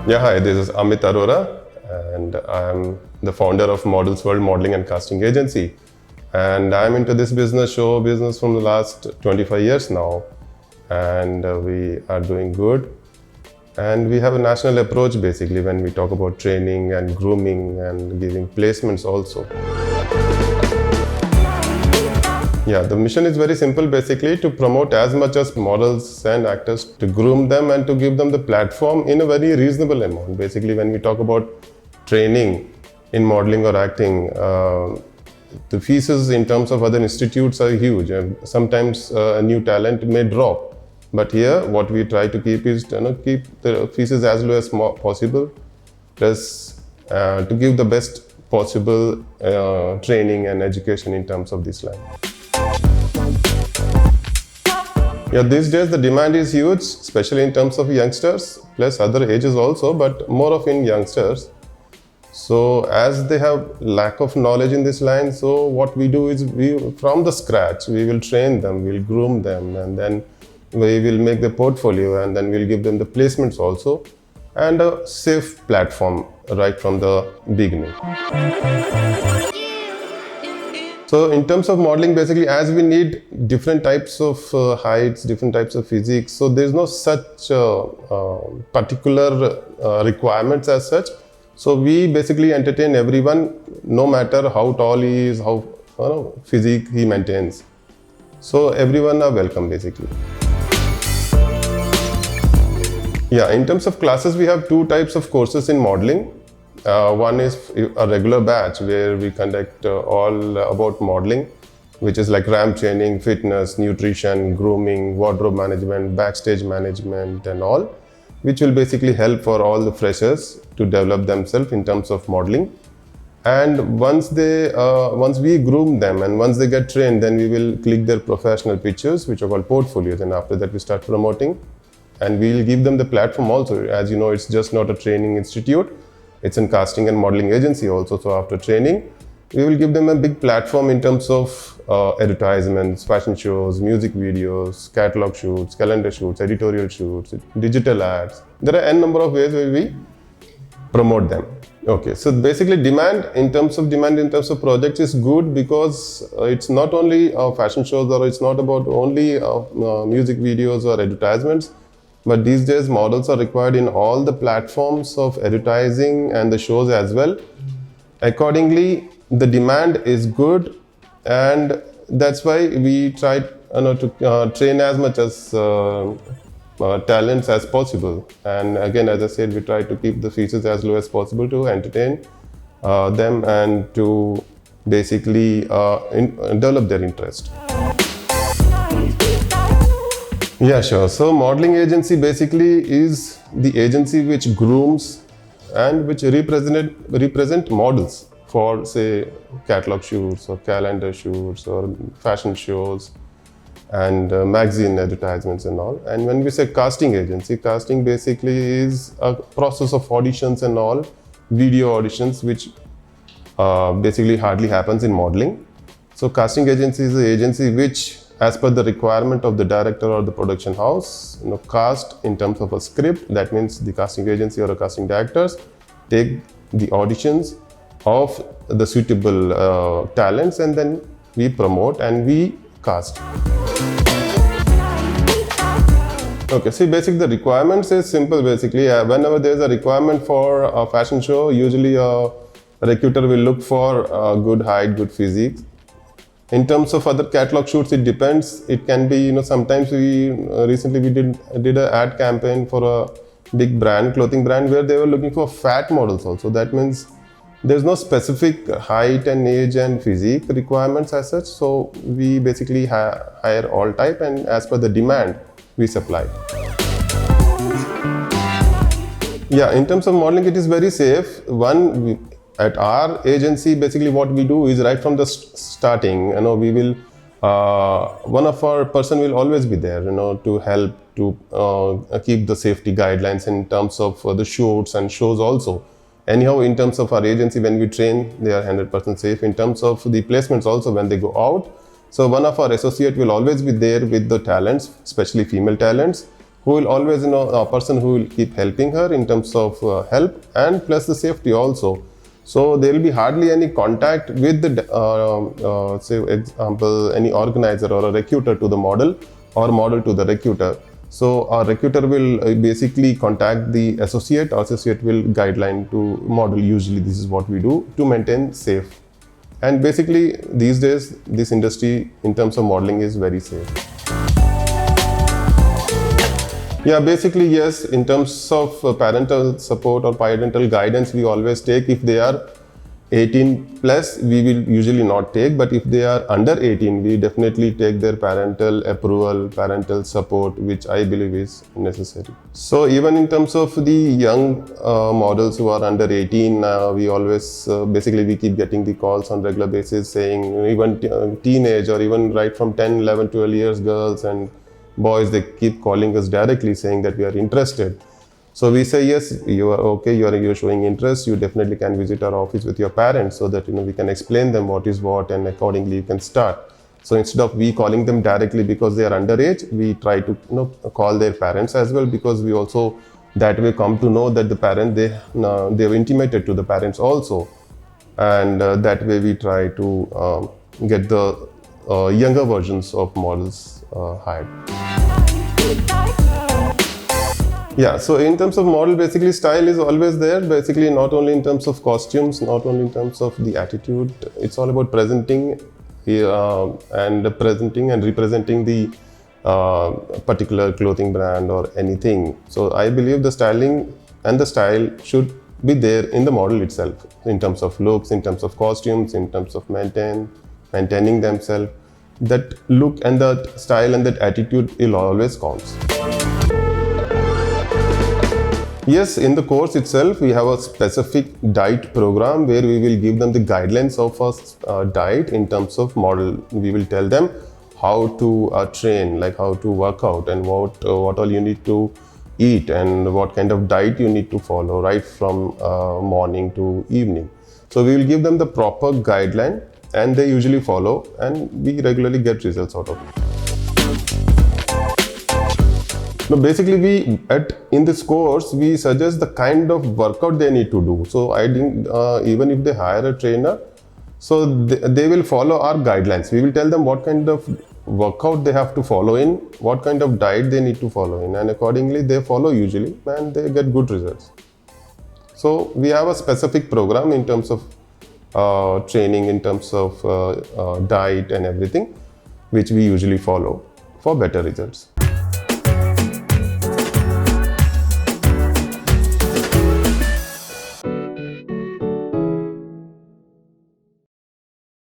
Yeah, hi, this is Amith Arora, and I'm the founder of Modelz World Modeling and Casting Agency. And I'm into this show business from the last 25 years now. And we are doing good. And we have a national approach basically when we talk about training and grooming and giving placements also. Yeah, the mission is very simple basically to promote as much as models and actors, to groom them and to give them the platform in a very reasonable amount. Basically, when we talk about training in modeling or acting, the fees in terms of other institutes are huge. Sometimes a new talent may drop. But here, what we try to keep is keep the fees as low as possible, plus to give the best possible training and education in terms of this line. Yeah, these days the demand is huge, especially in terms of youngsters, plus other ages also, but more of in youngsters. So as they have lack of knowledge in this line, so what we do is from the scratch, we will train them, we'll groom them, and then we will make the portfolio, and then we'll give them the placements also, and a safe platform right from the beginning. So in terms of modeling, basically, as we need different types of heights, different types of physiques, so there's no such particular requirements as such. So we basically entertain everyone, no matter how tall he is, how physique he maintains. So everyone are welcome basically. Yeah, in terms of classes, we have two types of courses in modeling. One is a regular batch where we conduct all about modeling, which is like ramp training, fitness, nutrition, grooming, wardrobe management, backstage management and all, which will basically help for all the freshers to develop themselves in terms of modeling. And once we groom them and once they get trained, then we will click their professional pictures, which are called portfolios, and after that we start promoting. And we will give them the platform also. As you know, it's just not a training institute. It's a casting and modeling agency also. So after training, we will give them a big platform in terms of advertisements, fashion shows, music videos, catalog shoots, calendar shoots, editorial shoots, digital ads. There are n number of ways where we promote them. Okay, so basically demand in terms of projects is good because it's not only fashion shows, or it's not about only music videos or advertisements. But these days, models are required in all the platforms of advertising and the shows as well. Accordingly, the demand is good, and that's why we try to train as much as talents as possible. And again, as I said, we try to keep the fees as low as possible to entertain them and to basically develop their interest. Yeah, sure. So modeling agency basically is the agency which grooms and which represent models for, say, catalog shoots or calendar shoots or fashion shows and magazine advertisements and all. And when we say casting agency, casting basically is a process of auditions and all, video auditions, which basically hardly happens in modeling. So casting agency is the agency which, as per the requirement of the director or the production house, cast in terms of a script. That means the casting agency or a casting directors take the auditions of the suitable talents, and then we promote and we cast. Okay, see, basically the requirements is simple basically. Whenever there is a requirement for a fashion show, usually a recruiter will look for good height, good physique. In terms of other catalog shoots, it depends. It can be, sometimes recently we did an ad campaign for a big brand, clothing brand, where they were looking for fat models also. That means there's no specific height and age and physique requirements as such. So we basically hire all type, and as per the demand, we supply. Yeah, in terms of modeling, it is very safe. At our agency, basically what we do is right from the starting, we will, one of our person will always be there, to help to keep the safety guidelines in terms of the shoots and shows also. Anyhow, in terms of our agency, when we train, they are 100% safe. In terms of the placements also, when they go out, so one of our associate will always be there with the talents, especially female talents, who will always, a person who will keep helping her in terms of help and plus the safety also. So there will be hardly any contact with the, say example, any organizer or a recruiter to the model or model to the recruiter. So our recruiter will basically contact the associate, our associate will guideline to model. Usually this is what we do to maintain safe. And basically these days, this industry in terms of modeling is very safe. Yeah, basically yes, in terms of parental support or parental guidance, we always take. If they are 18 plus, we will usually not take, but if they are under 18, we definitely take their parental approval, parental support, which I believe is necessary. So even in terms of the young models who are under 18, we always, basically we keep getting the calls on regular basis saying, even teenage or even right from 10, 11, 12 years girls and boys, they keep calling us directly saying that we are interested. So we say, yes, you are okay, you're showing interest, you definitely can visit our office with your parents so that we can explain them what is what, and accordingly you can start. So instead of we calling them directly because they are underage, we try to call their parents as well, because we also that way come to know that the parent, they have intimated to the parents also, and that way we try to get the younger versions of models hired. Yeah, so in terms of model, basically style is always there. Basically, not only in terms of costumes, not only in terms of the attitude. It's all about presenting and representing the particular clothing brand or anything. So I believe the styling and the style should be there in the model itself, in terms of looks, in terms of costumes, in terms of maintaining themselves. That look and that style and that attitude will always counts. Yes, in the course itself, we have a specific diet program where we will give them the guidelines of a diet in terms of model. We will tell them how to train, like how to work out, and what all you need to eat and what kind of diet you need to follow right from morning to evening. So we will give them the proper guideline and they usually follow, and we regularly get results out of it. Now basically in this course, we suggest the kind of workout they need to do. So even if they hire a trainer, so they will follow our guidelines. We will tell them what kind of workout they have to follow in, what kind of diet they need to follow in, and accordingly they follow usually, and they get good results. So we have a specific program in terms of training, in terms of diet and everything, which we usually follow for better results.